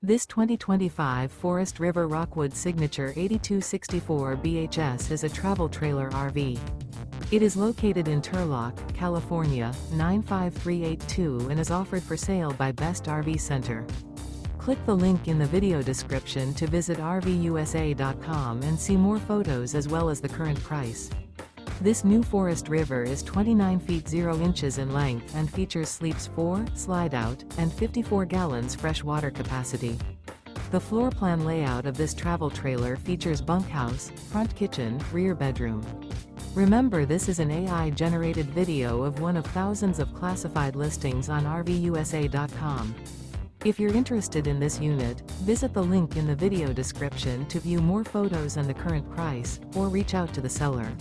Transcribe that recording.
This 2025 Forest River Rockwood Signature 8264 BHS is a travel trailer RV. It is located in Turlock, California, 95382 and is offered for sale by Best RV Center. Click the link in the video description to visit RVUSA.com and see more photos as well as the current price. This new Forest River is 29 feet 0 inches in length and features sleeps 4, Slideout, and 54 gallons fresh water capacity. The floor plan layout of this travel trailer features bunkhouse, front kitchen, rear bedroom. Remember, this is an AI-generated video of one of thousands of classified listings on RVUSA.com. If you're interested in this unit, visit the link in the video description to view more photos and the current price, or reach out to the seller.